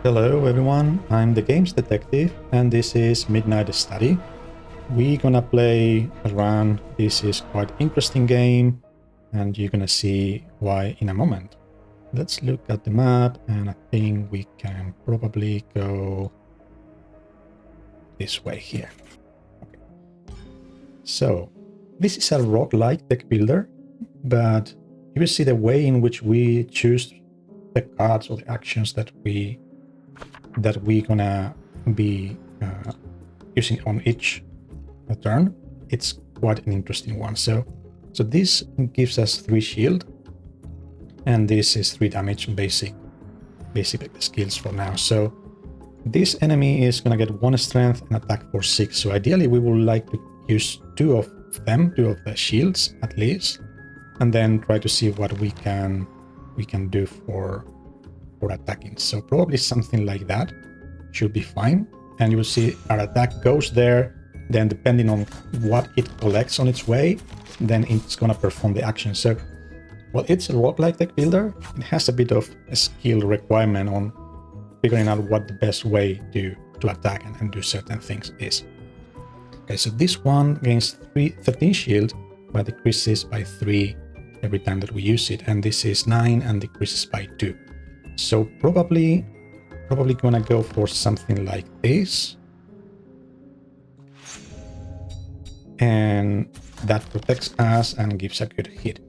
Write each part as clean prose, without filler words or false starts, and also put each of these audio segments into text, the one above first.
Hello everyone, I'm the Games Detective and this is Midnight Study. We're gonna play a run. This is quite interesting game and you're gonna see why in a moment. Let's look at the map and I think we can probably go this way here. Okay. So this is a roguelike deck builder, but you will see the way in which we choose the cards or the actions that we're gonna be using on each turn. It's quite an interesting one. So this gives us 3 shield, and this is 3 damage basic skills for now. So this enemy is gonna get 1 strength and attack for 6. So ideally we would like to use 2 of them, 2 of the shields at least, and then try to see what we can do for attacking. So probably something like that should be fine. And you will see our attack goes there, then depending on what it collects on its way, then it's gonna perform the action. So well, it's a roguelike deck builder. It has a bit of a skill requirement on figuring out what the best way to attack and do certain things is. Okay, so this one gains 13 shield, but decreases by 3 every time that we use it, and this is 9 and decreases by 2. So probably gonna go for something like this, and that protects us and gives a good hit.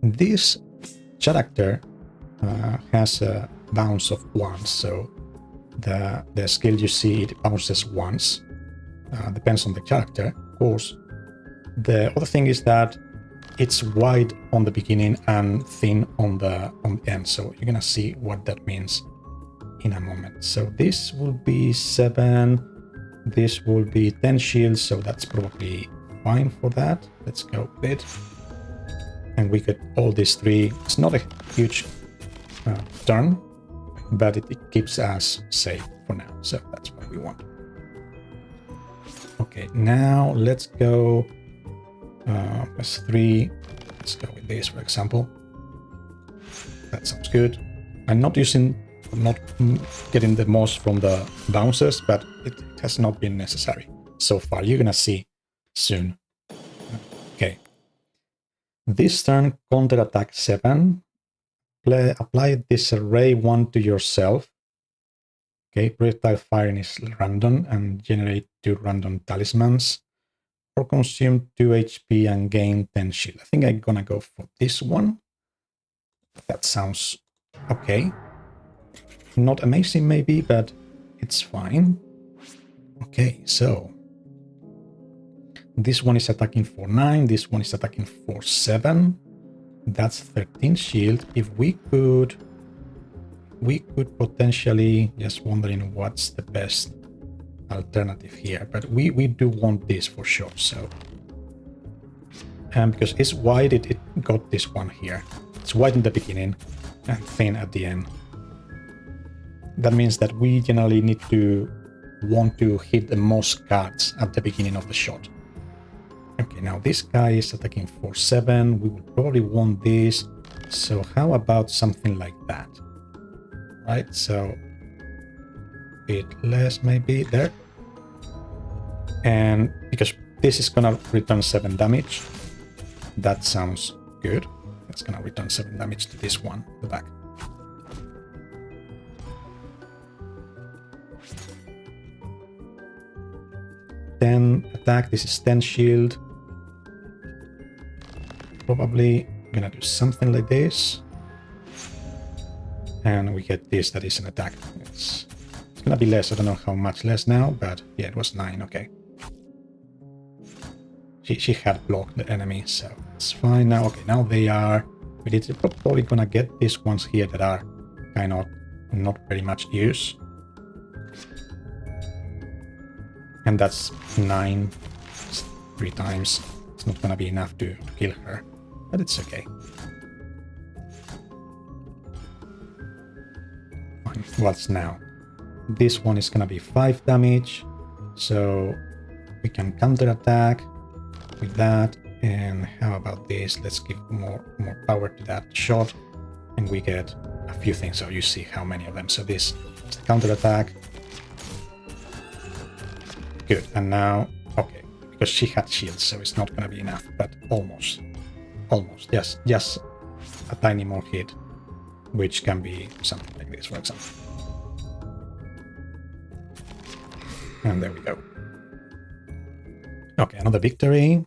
This character has a bounce of 1, so the skill you see, it bounces once. Depends on the character, of course. The other thing is that it's wide on the beginning and thin on the end, so you're gonna see what that means in a moment. So this will be 7, this will be 10 shields, so that's probably fine for that. Let's go with it. And we get all these 3. It's not a huge turn, but it keeps us safe for now, so that's what we want. Okay, now let's go plus 3. Let's go with this, for example. That sounds good. I'm not getting the most from the bounces, but it has not been necessary so far. You're gonna see soon. Okay. This turn, counter attack 7. Apply this array 1 to yourself. Okay, projectile firing is random and generate 2 random talismans, or consume 2 HP and gain 10 shield. I think I'm gonna go for this one. That sounds okay. Not amazing maybe, but it's fine. Okay, so this one is attacking for 9, this one is attacking for 7. That's 13 shield. If we could potentially, just wondering what's the best alternative here, but we do want this for sure. So because it's wide, it got this one here. It's wide in the beginning and thin at the end. That means that we generally need to want to hit the most cards at the beginning of the shot. Okay, now this guy is attacking for 7. We will probably want this. So how about something like that? Right, so a bit less maybe there. And because this is gonna return 7 damage, that sounds good. It's gonna return 7 damage to this one, the back. Then attack, this is 10 shield. Probably gonna do something like this. And we get this, that is an attack. It's gonna be less, I don't know how much less now, but yeah, it was 9, okay. She had blocked the enemy, so it's fine now. Okay, now they are, we're probably gonna get these ones here that are kind of not very much use. And that's 9, 3 times. It's not gonna be enough to kill her, but it's okay. Fine. What's now? This one is gonna be 5 damage, so we can counter attack with that. And how about this? Let's give more power to that shot, and we get a few things. So you see how many of them. So this It's the counterattack. Good, and now, okay, because she had shields, so it's not gonna be enough, but almost. Almost, just a tiny more hit, which can be something like this, for example. And there we go. Okay, another victory.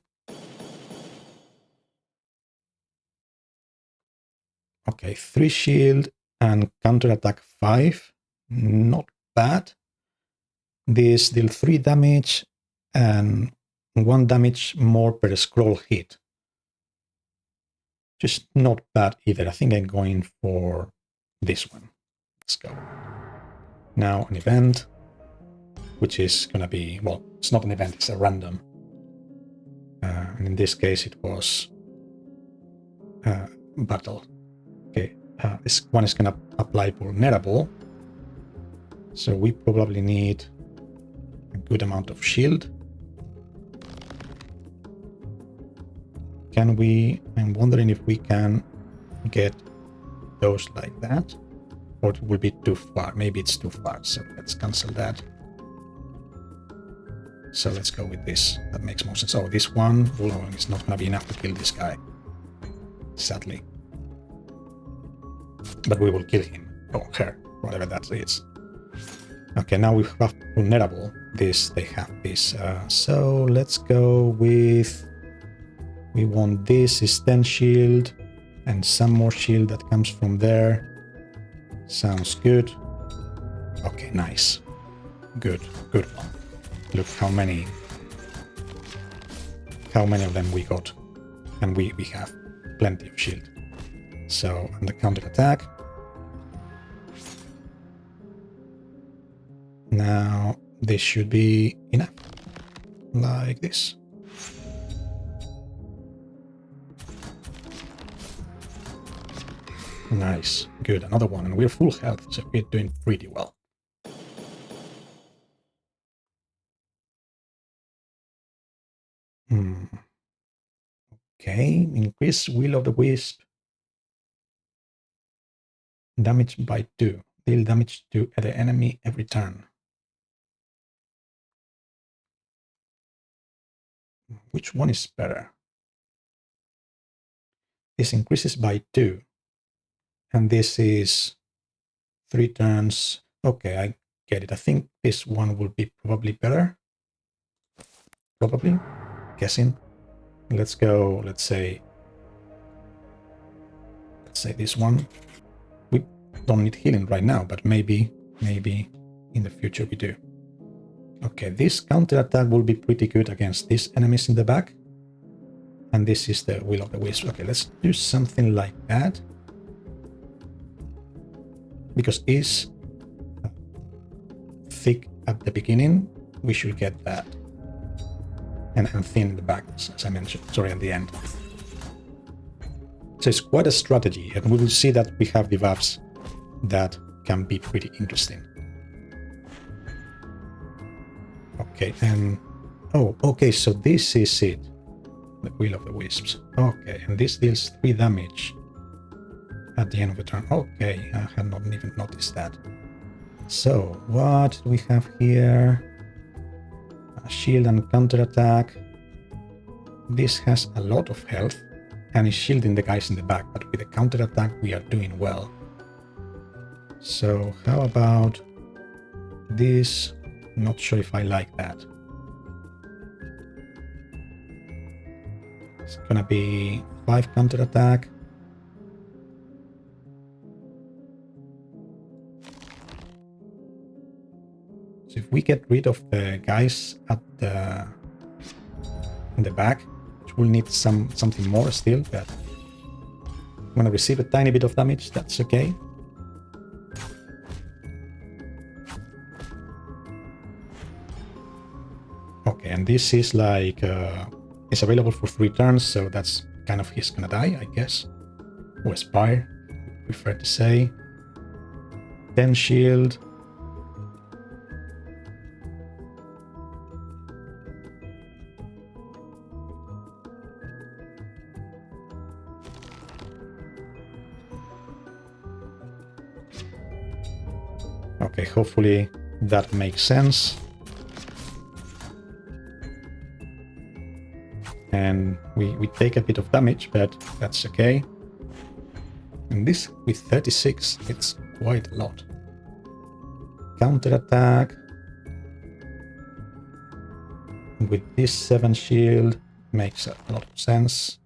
Okay, 3 shield and counterattack 5. Not bad. This deal 3 damage and 1 damage more per scroll hit. Just not bad either. I think I'm going for this one. Let's go. Now an event, which is going to be, well, it's not an event, it's a random. And in this case, it was battle. Okay, this one is going to apply vulnerable. So we probably need a good amount of shield. Can we, I'm wondering if we can get those like that, or it will be too far. Maybe it's too far, so let's cancel that. So let's go with this. That makes more sense. Oh, this one is not going to be enough to kill this guy, sadly. But we will kill him, or her, whatever that is. Okay, now we have vulnerable. This, they have this. So let's go with, we want this is 10 shield and some more shield that comes from there. Sounds good. Okay, nice. Good one. Look how many of them we got. And we have plenty of shield. So, and the counter attack. Now, this should be enough. Like this. Nice. Good. Another one. And we're full health, so we're doing pretty well. Okay. Increase Will of the Wisp. Damage by 2. Deal damage to the enemy every turn. Which one is better? This increases by 2. And this is 3 turns. Okay, I get it. I think this one will be probably better. Probably. Guessing. Let's go, let's say this one. We don't need healing right now, but maybe in the future we do. Okay, this counter attack will be pretty good against these enemies in the back. And this is the Will of the Wisp. Okay, let's do something like that. Because it's thick at the beginning, we should get that. And thin in the back, as I mentioned, sorry, at the end. So it's quite a strategy, and we will see that we have debuffs that can be pretty interesting. Okay, and oh, okay, so this is it. The Will of the Wisps. Okay, and this deals 3 damage at the end of the turn. Okay, I had not even noticed that. So, what do we have here? A shield and counterattack. This has a lot of health and is shielding the guys in the back, but with the counterattack we are doing well. So, how about this? Not sure if I like that. It's gonna be 5 counterattack. So if we get rid of the guys at in the back, which will need something more still, but I'm gonna receive a tiny bit of damage, that's okay. Okay, and this is like it's available for 3 turns, so that's kind of he's gonna die, I guess. Or Aspire, prefer to say. 10 shield. Okay, hopefully that makes sense. And we take a bit of damage, but that's okay. And this with 36, it's quite a lot. Counterattack. With this 7 shield makes a lot of sense.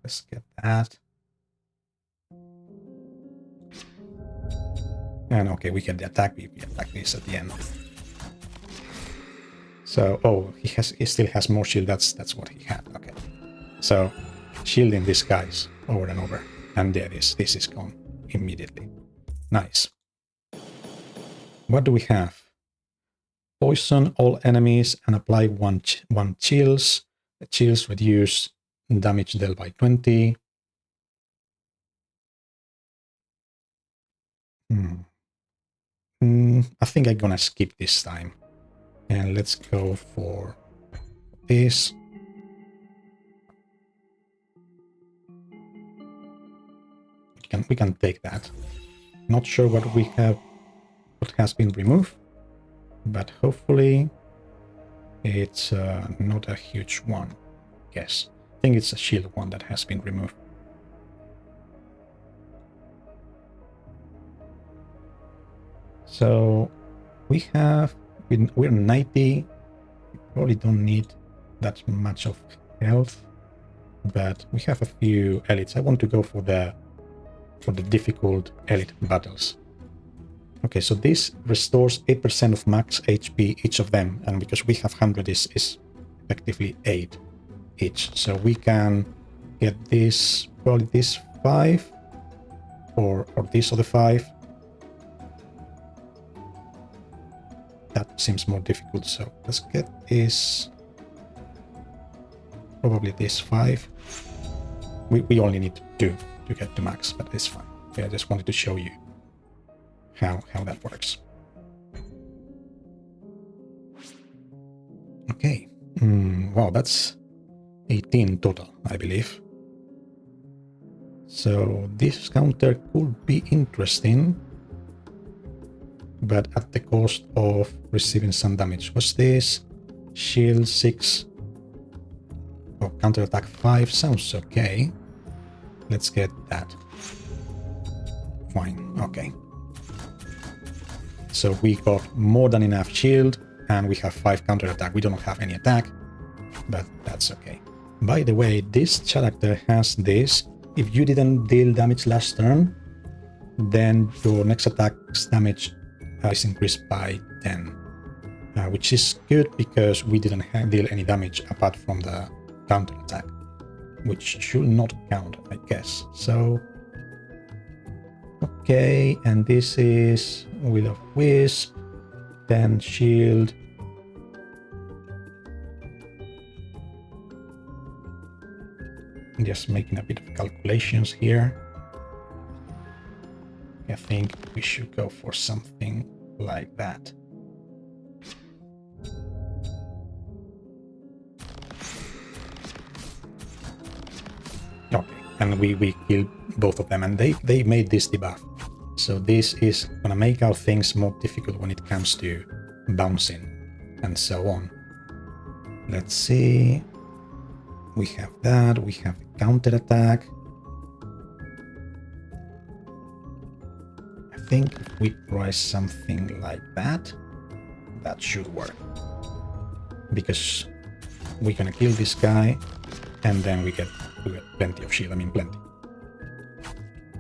Let's get that. And okay, we get the attack. We attack this at the end. So, oh, he still has more shield. That's what he had. Okay. So, shielding these guys over and over. And there it is. This is gone immediately. Nice. What do we have? Poison all enemies and apply one chills. The chills reduce damage dealt by 20. I think I'm gonna skip this time. And let's go for this. We can take that. Not sure what we have, what has been removed, but hopefully it's not a huge one. Yes, I think it's a shield one that has been removed. So we're 90. We probably don't need that much of health, but we have a few elites. I want to go for the difficult elite battles. Okay, so this restores 8% of max HP each of them, and because we have 100 is effectively 8 each. So we can get this, probably this 5 or this other 5. That seems more difficult, so let's get this, probably this 5. We only need 2 to get to max, but it's fine. Okay, I just wanted to show you how that works. Okay, wow, that's 18 total, I believe. So this counter could be interesting, but at the cost of receiving some damage. What's this? Shield 6. Oh, counter attack 5 sounds okay. Let's get that. Fine, okay. So we got more than enough shield, and we have 5 counter attack. We don't have any attack, but that's okay. By the way, this character has this. If you didn't deal damage last turn, then your next attack's damage is increased by 10, which is good because we didn't deal any damage apart from the counter attack, which should not count, I guess. So, okay, and this is Will of Wisp, 10 shield. Just making a bit of calculations here. I think we should go for something like that. Okay, and we killed both of them, and they made this debuff. So this is gonna make our things more difficult when it comes to bouncing and so on. Let's see. We have that, we have counter attack. I think if we try something like that, that should work. Because we're gonna kill this guy, and then we get plenty of shield. I mean, plenty.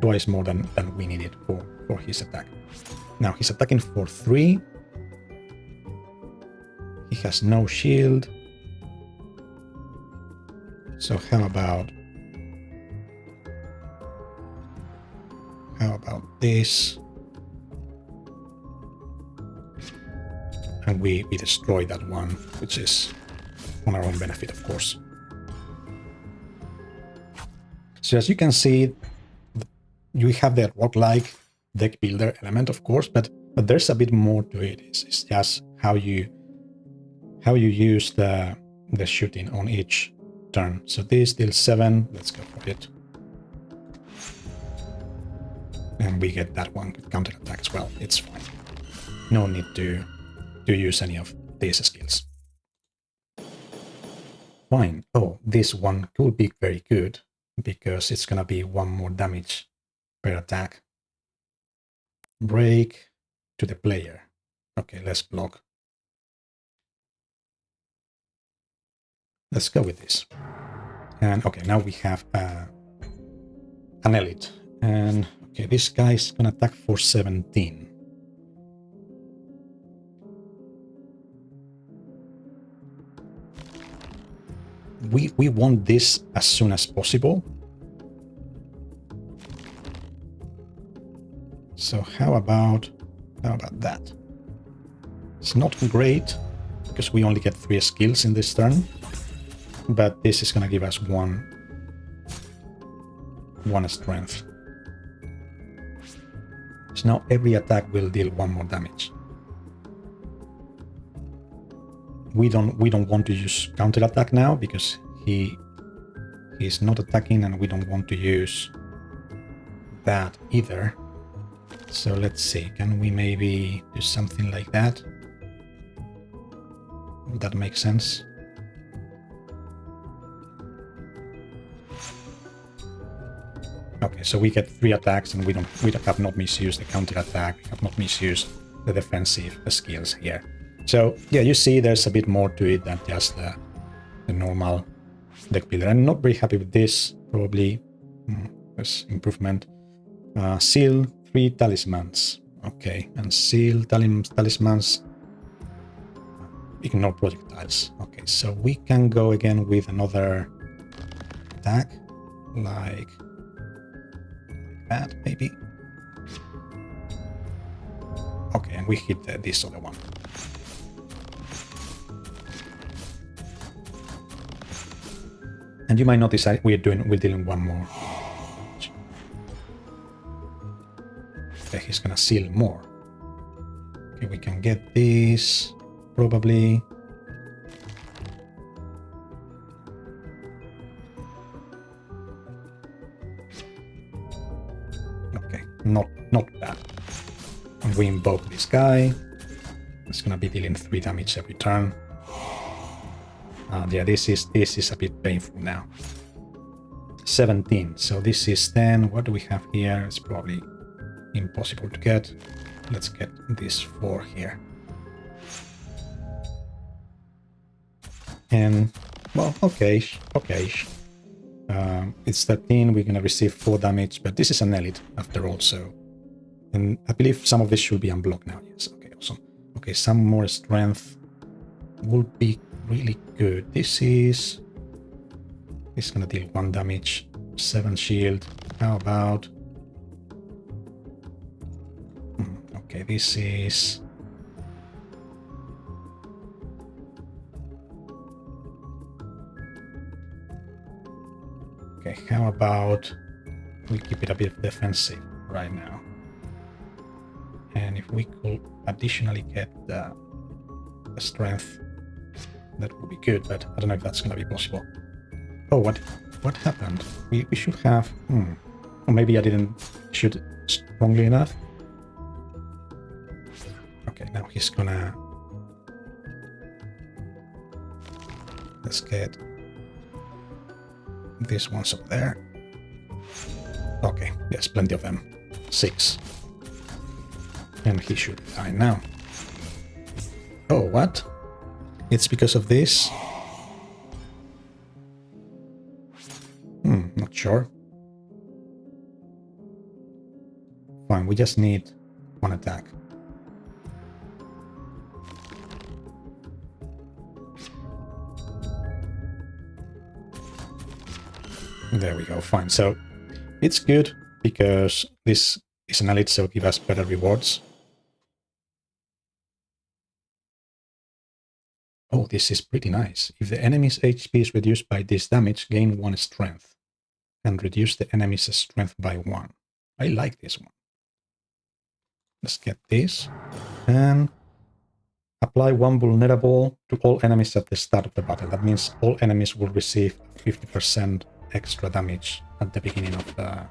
Twice more than we needed for his attack. Now he's attacking for 3. He has no shield. So how about this? And we destroy that one, which is on our own benefit, of course. So as you can see, you have the roguelike deck builder element, of course, but there's a bit more to it. It's just how you use the shooting on each turn. So this deals 7. Let's go for it. And we get that one with counter attack as well. It's fine. no need to use any of these skills. Fine. Oh, this one could be very good because it's gonna be 1 more damage per attack. Break to the player. Okay, let's block. Let's go with this. And okay, now we have an elite. And okay, this guy is gonna attack for 17. We want this as soon as possible. So how about that? It's not great because we only get 3 skills in this turn, but this is gonna give us one strength. So now every attack will deal 1 more damage. We don't want to use counter attack now because he's not attacking, and we don't want to use that either. So let's see, can we maybe do something like that? Would that make sense? Okay, so we get 3 attacks, and we have not misused the counter attack, we have not misused the defensive skills here. So yeah, you see there's a bit more to it than just the normal deck builder. I'm not very happy with this, probably. There's improvement. Seal 3 talismans. Okay, and seal talismans ignore projectiles. Okay, so we can go again with another attack, like that, maybe. Okay, and we hit this other one. And you might notice we're dealing 1 more. Okay, he's gonna seal more. Okay, we can get this probably. Okay, not bad. And we invoke this guy. It's gonna be dealing 3 damage every turn. Yeah, this is a bit painful now. 17. So this is 10. What do we have here? It's probably impossible to get. Let's get this 4 here. And well, okay. It's 13. We're gonna receive 4 damage, but this is an elite after all. So, and I believe some of this should be unblocked now. Yes. Okay. Awesome. Okay, some more strength would be really good. This is gonna deal 1 damage, 7 shield. How about? Okay, this is. Okay, how about we keep it a bit defensive right now? And if we could additionally get the strength, that would be good, but I don't know if that's gonna be possible. Oh, what happened? We should have. Or maybe I didn't shoot strongly enough. Okay, now he's gonna. Let's get these ones up there. Okay, yes, plenty of them. 6. And he should die now. Oh, what? It's because of this? Not sure. Fine, we just need 1 attack. There we go, fine. So it's good because this is an elite, so give us better rewards. Oh, this is pretty nice. If the enemy's HP is reduced by this damage, gain 1 strength and reduce the enemy's strength by 1. I like this one. Let's get this and apply 1 vulnerable to all enemies at the start of the battle. That means all enemies will receive 50% extra damage at the beginning of the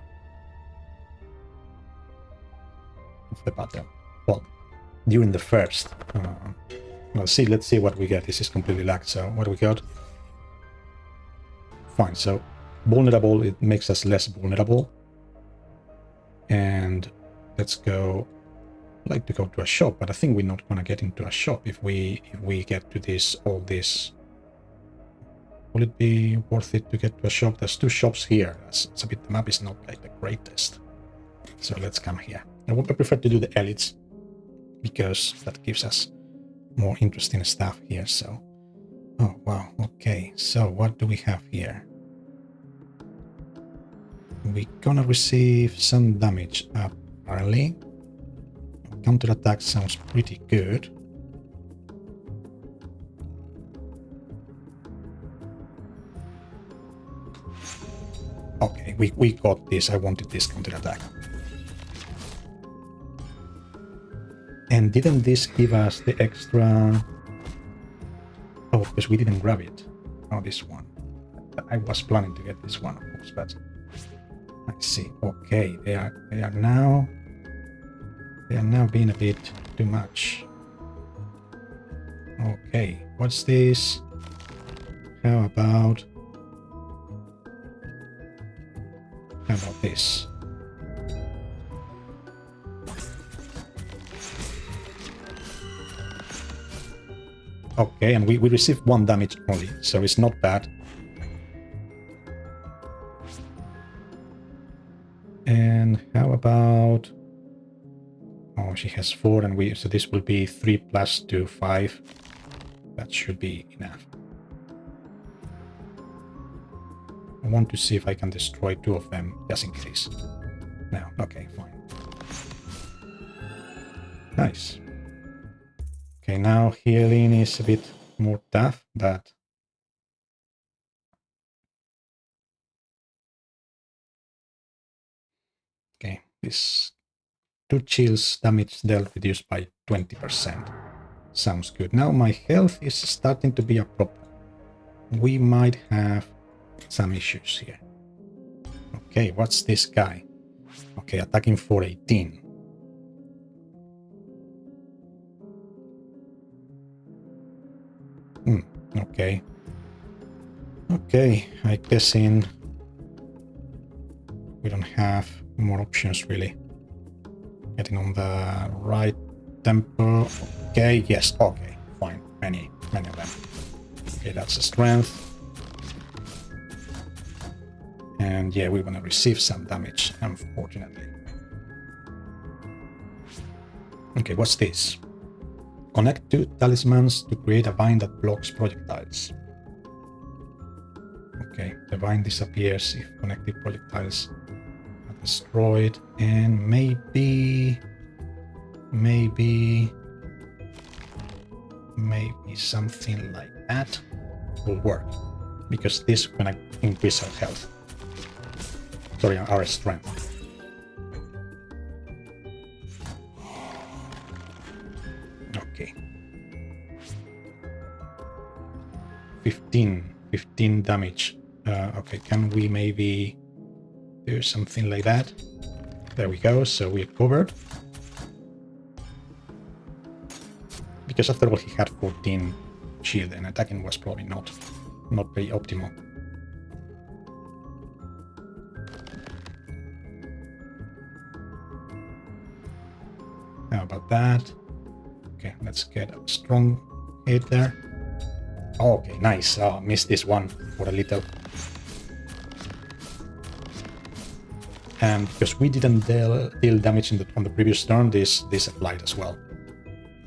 battle. Well, during the first. Let's see what we get. This is completely lagged, so what do we got? Fine, so vulnerable, it makes us less vulnerable. And let's go, I'd like to go to a shop, but I think we're not gonna get into a shop if we get to this, all this. Will it be worth it to get to a shop? There's 2 shops here. It's a bit, the map is not like the greatest. So let's come here. I would prefer to do the elites because that gives us more interesting stuff here. So, oh wow, okay. So what do we have here? We're gonna receive some damage apparently. Counterattack sounds pretty good. Okay, we got this. I wanted this counterattack. And didn't this give us the extra... Oh, because we didn't grab it. Oh, this one. I was planning to get this one, of course, but... I see. Okay, they are now being a bit too much. Okay, what's this? How about this? Okay, and we received 1 damage only, so it's not bad. And how about... Oh, she has 4, and so this will be 3 plus 2, 5. That should be enough. I want to see if I can destroy 2 of them, just in case. No, okay, fine. Nice. Okay, now healing is a bit more tough, but... Okay, this 2 chills damage dealt reduced by 20%. Sounds good. Now my health is starting to be a problem. We might have some issues here. Okay, what's this guy? Okay, attacking for 18. Okay. Okay, I guess we don't have more options really. Getting on the right tempo. Okay, yes, okay, fine. Many of them. Okay, that's a strength. And yeah, we're gonna receive some damage, unfortunately. Okay, what's this? Connect 2 talismans to create a vine that blocks projectiles. Okay, the vine disappears if connected projectiles are destroyed, and maybe something like that will work, because this is gonna increase our health. Sorry, our strength. Okay. 15 damage. Okay, can we maybe do something like that? There we go, so we're covered. Because after all, he had 14 shield, and attacking was probably not very optimal. How about that? Okay, let's get a strong hit there. Oh, okay, nice. Missed this one for a little. And because we didn't deal damage on the previous turn, this applied as well.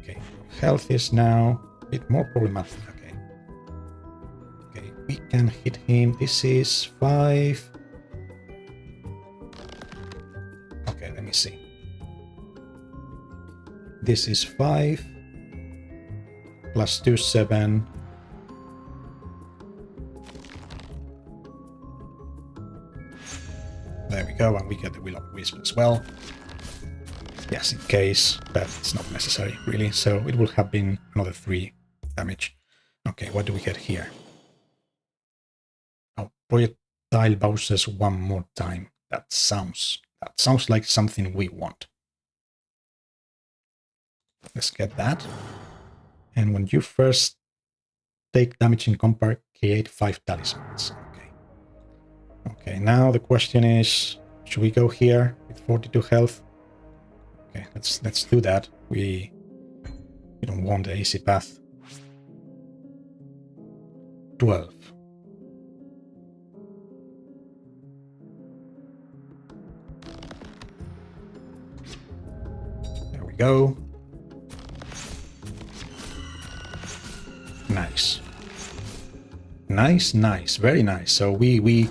Okay, health is now a bit more problematic. Okay, we can hit him. This is 5. Okay, let me see. This is 5 plus 2, 7. There we go, and we get the Will of Wisp as well. Yes, in case, but it's not necessary, really. So it will have been another 3 damage. Okay, what do we get here? Oh, projectile bounces 1 more time. That sounds like something we want. Let's get that. And when you first take damage in combat, create 5 talismans. Okay. Okay, now the question is, should we go here with 42 health? Okay, let's do that. We don't want the easy path. 12. There we go. Nice. Nice, very nice. So we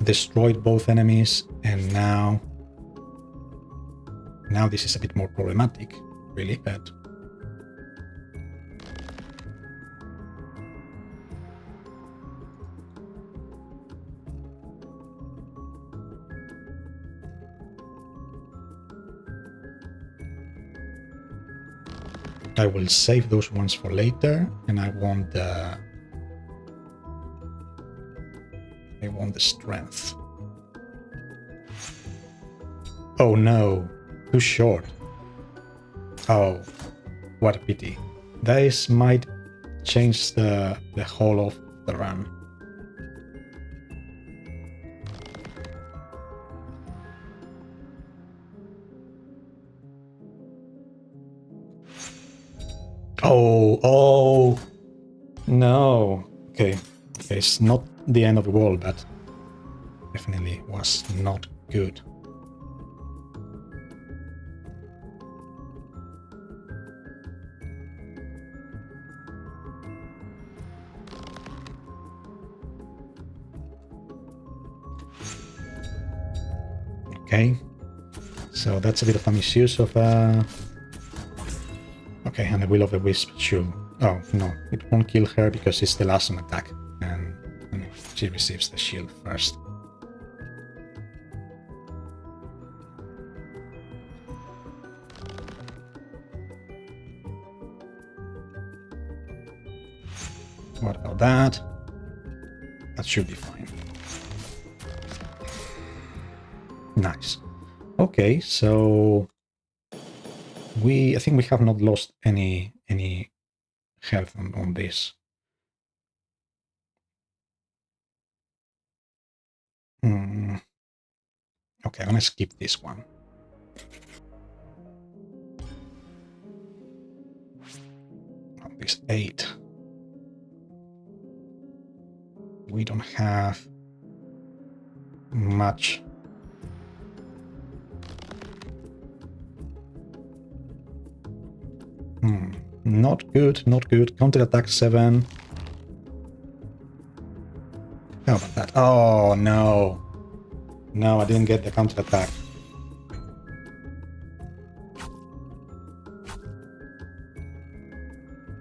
destroyed both enemies, and now this is a bit more problematic, really, but I will save those ones for later, and I want the strength. Oh no, too short. Oh, what a pity. This might change the whole of the run. Oh, no. Okay, it's not the end of the world, but definitely was not good. Okay, so that's a bit of a misuse of okay, and the Will of the Wisp should... Oh, no, it won't kill her because it's the last attack, and she receives the shield first. What about that? That should be fine. Nice. Okay, so I think we have not lost any health on this. Okay, I'm gonna skip this one. On this 8. We don't have much. Not good, not good. Counterattack 7. How about that? Oh, no. No, I didn't get the counterattack.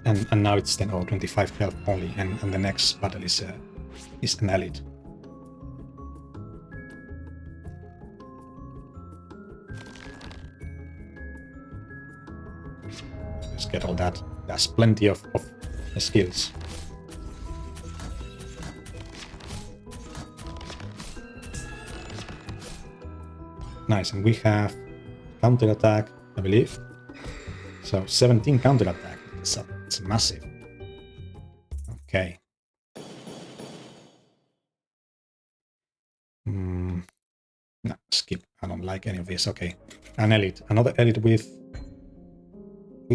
And now it's 10 or 25 health only, and the next battle is an elite. Let's get all that. There's plenty of skills. Nice, and we have counterattack, I believe. So 17 counterattack. It's massive. Okay. No, skip. I don't like any of this. Okay. An elite. Another elite with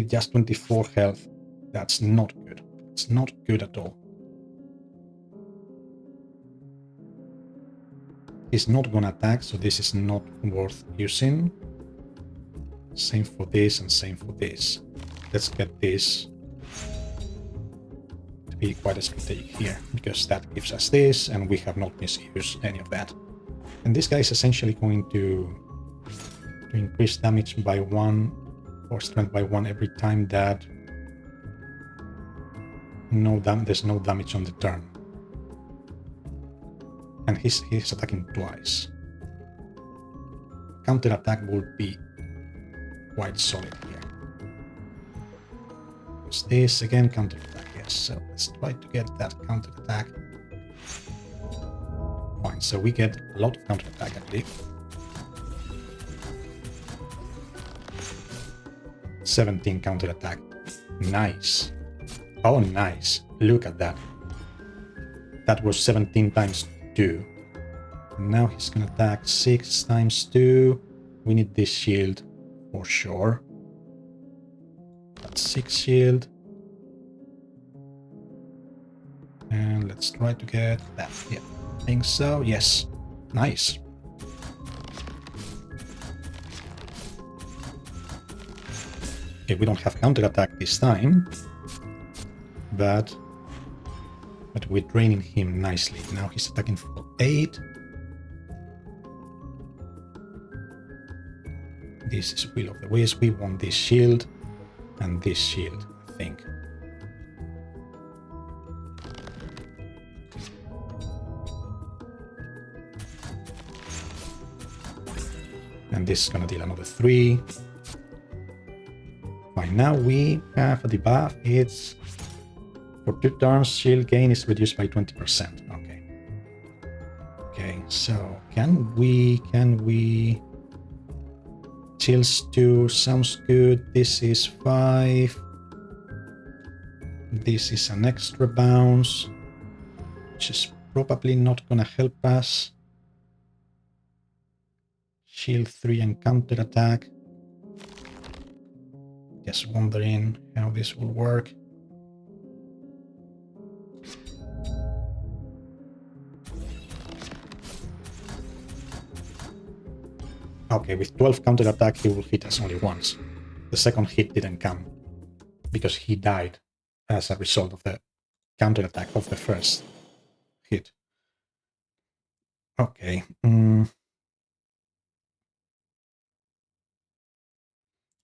just 24 health. That's not good. It's not good at all. He's not gonna attack, so this is not worth using. Same for this and same for this. Let's get this to be quite a strategic here, because that gives us this, and we have not misused any of that. And this guy is essentially going to increase damage by 1 or strength by 1 every time that there's no damage on the turn. And he's attacking twice. Counter attack will be quite solid here. Use this again, counter attack. Yes, so let's try to get that counter attack. Fine, so we get a lot of counter attack, I believe. 17 counterattack. Nice. Oh, nice. Look at that. That was 17 times 2. Now he's gonna attack 6 times 2. We need this shield for sure. That's 6 shield. And let's try to get that. Yeah, I think so. Yes. Nice. Okay, we don't have counterattack this time. But we're draining him nicely. Now he's attacking for 8. This is Will of the Wisp. We want this shield and this shield, I think. And this is gonna deal another 3. Fine, now we have a debuff. It's for 2 turns, shield gain is reduced by 20%. Okay. Okay, so can we chills 2 sounds good. This is 5. This is an extra bounce, which is probably not gonna help us. Shield 3 and counter attack. Just wondering how this will work. Okay, with 12 counter attack, he will hit us only once. The second hit didn't come because he died as a result of the counter attack of the first hit. Okay.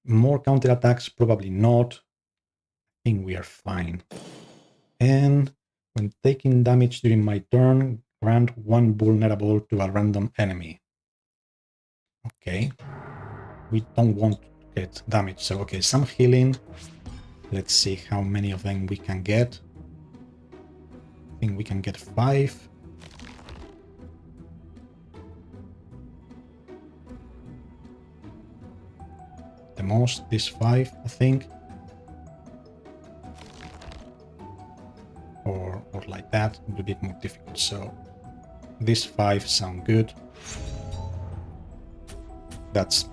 More counter attacks? Probably not. I think we are fine. And when taking damage during my turn, grant 1 vulnerable to a random enemy. Okay. We don't want to get damage, so okay, some healing. Let's see how many of them we can get. I think we can get 5. The most, this 5, I think. Or like that, a bit more difficult. So this 5 sound good. That's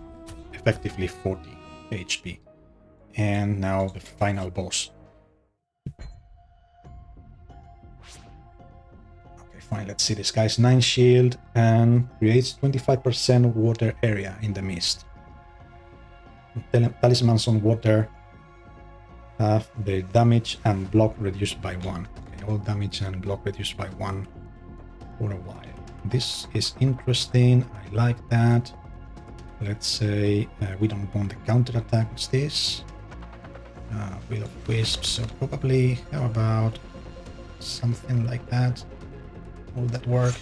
effectively 40 HP. And now the final boss. Okay, fine. Let's see. This guy's 9 shield and creates 25% water area in the mist. Talismans on water have the damage and block reduced by 1. Okay, all damage and block reduced by 1 for a while. This is interesting. I like that. Let's say we don't want the counter attack. What's this? Will of Wisps. So probably, how about something like that? Will that work?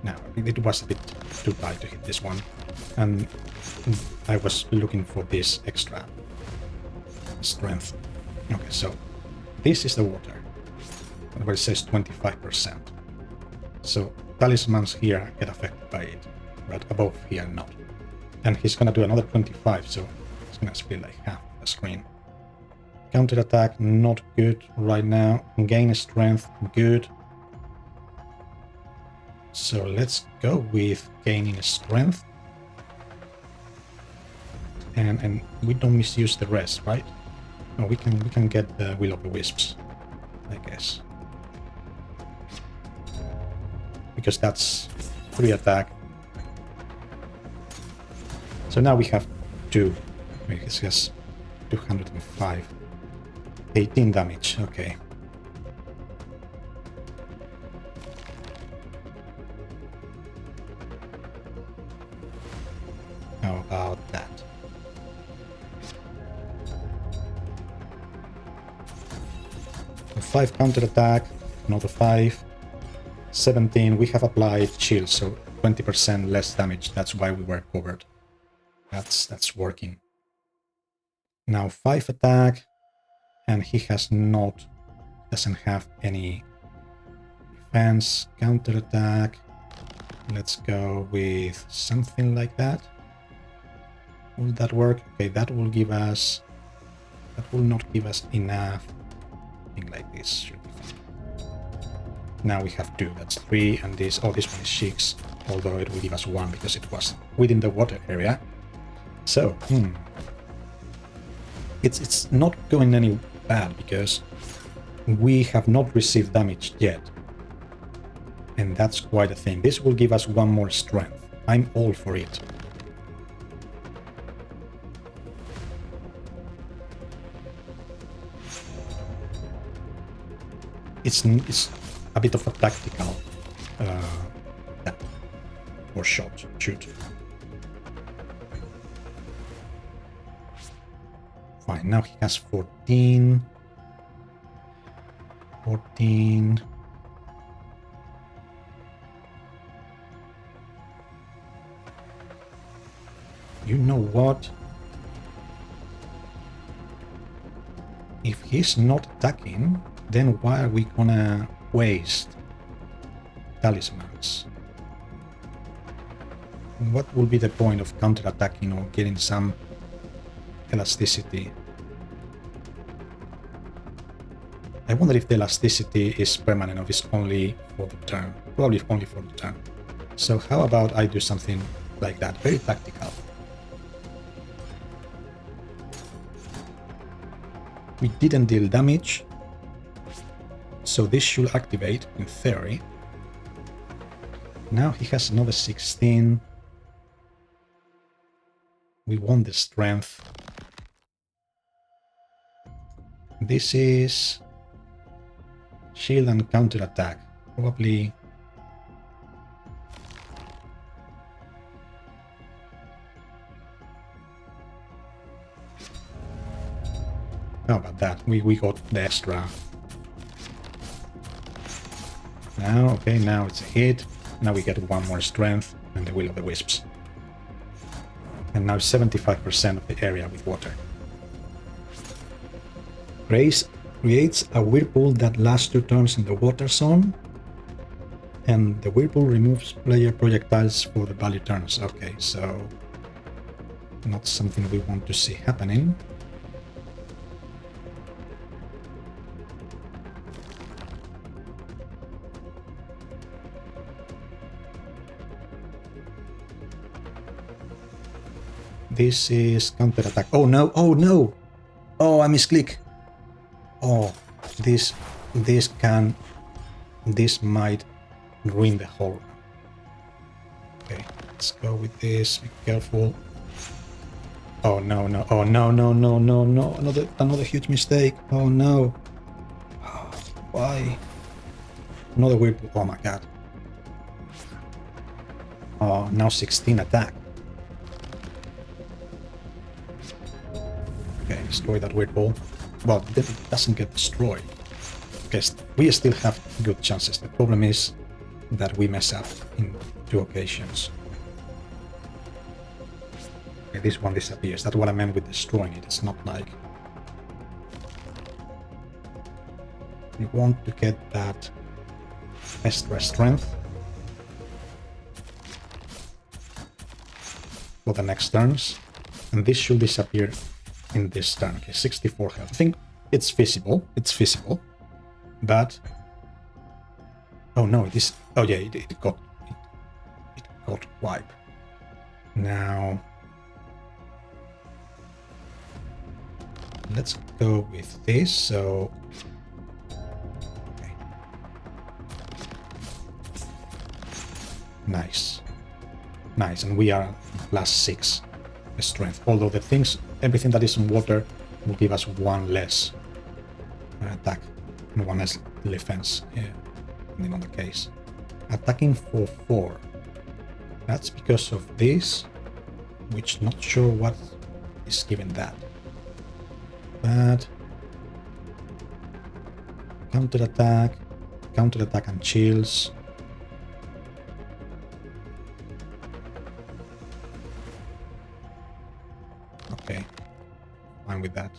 No, it was a bit too tight to hit this one. And I was looking for this extra strength. Okay, so this is the water. Where it says 25%. So talismans here get affected by it, but above here not. And he's gonna do another 25, so it's gonna split like half the screen. Counter attack, not good right now. Gain strength, good. So let's go with gaining strength. And we don't misuse the rest, right? No, we can get the Will of the Wisps, I guess. Because that's 3 attack. So now we have 2. It's just 205. 18 damage, okay. How about that? A 5 counter attack, another 5. 17, we have applied chill, so 20% less damage. That's why we were covered. That's working. Now 5 attack, and he doesn't have any defense. Counter attack. Let's go with something like that. Will that work? Okay, that will give us... That will not give us enough. Something like this should be fine. Now we have 2, that's 3, and this... Oh, this one is 6, although it will give us 1 because it was within the water area. So, It's not going any bad because we have not received damage yet. And that's quite a thing. This will give us 1 more strength. I'm all for it. It's a bit of a tactical or shoot. Fine, now he has 14. 14. You know what? If he's not attacking, then why are we gonna waste talismans? What will be the point of counter-attacking or getting some elasticity? I wonder if the elasticity is permanent or is only for the turn. Probably only for the turn. So how about I do something like that? Very tactical. We didn't deal damage, so this should activate in theory. Now he has another 16. We want the strength. This is shield and counter attack. Probably. How about that? We got the extra. Now, okay, now it's a hit. Now we get 1 more strength and the Will of the Wisps. And now 75% of the area with water. Grace creates a whirlpool that lasts 2 turns in the water zone. And the whirlpool removes player projectiles for the value turns. Okay, so not something we want to see happening. This is counter-attack. Oh no, oh no! Oh, I misclick. Oh, this might ruin the whole run. Okay, let's go with this, be careful. Oh no, no, oh no, no, no, no, no, another huge mistake. Oh no. Why? Another whirlpool, oh my god. Oh, now 16 attack. Okay, destroy that whirlpool. Well, it doesn't get destroyed. Okay, we still have good chances. The problem is that we mess up in 2 occasions. Okay, this one disappears. That's what I meant with destroying it. It's not like... We want to get that extra strength for the next turns. And this should disappear in this turn. Okay, 64 health. I think it's feasible. It's feasible. But... Oh no, it is... Oh yeah, it got wiped. Now... Let's go with this, so... Okay. Nice. Nice, and we are +6 strength. Although the things, everything that is in water will give us 1 less attack and 1 less defense, depending on the case. Attacking for 4. That's because of this, which not sure what is giving that. But counter-attack and chills. Okay, fine with that.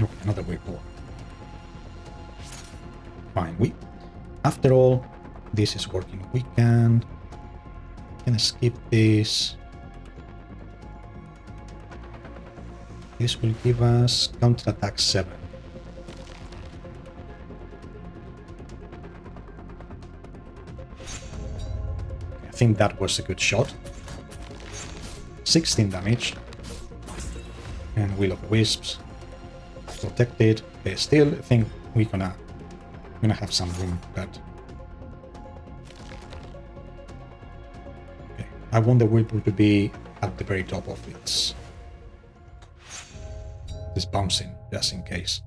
Okay, another whirlpool. can we? After all, this is working weekend. Can I skip this? This will give us counterattack 7. I think that was a good shot. 16 damage. And Will of the Wisps. Protected. They still think we're gonna have some room, but okay. I want the Whirlpool to be at the very top of its this bouncing, just in case.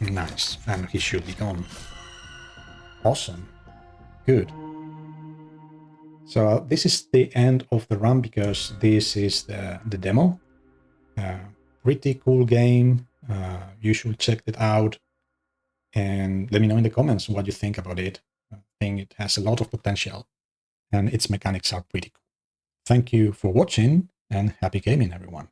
Nice, and he should be gone. Awesome, good. So this is the end of the run because this is the demo. Pretty cool game. You should check it out and let me know in the comments what you think about it. I think it has a lot of potential and its mechanics are pretty cool. Thank you for watching and happy gaming, everyone.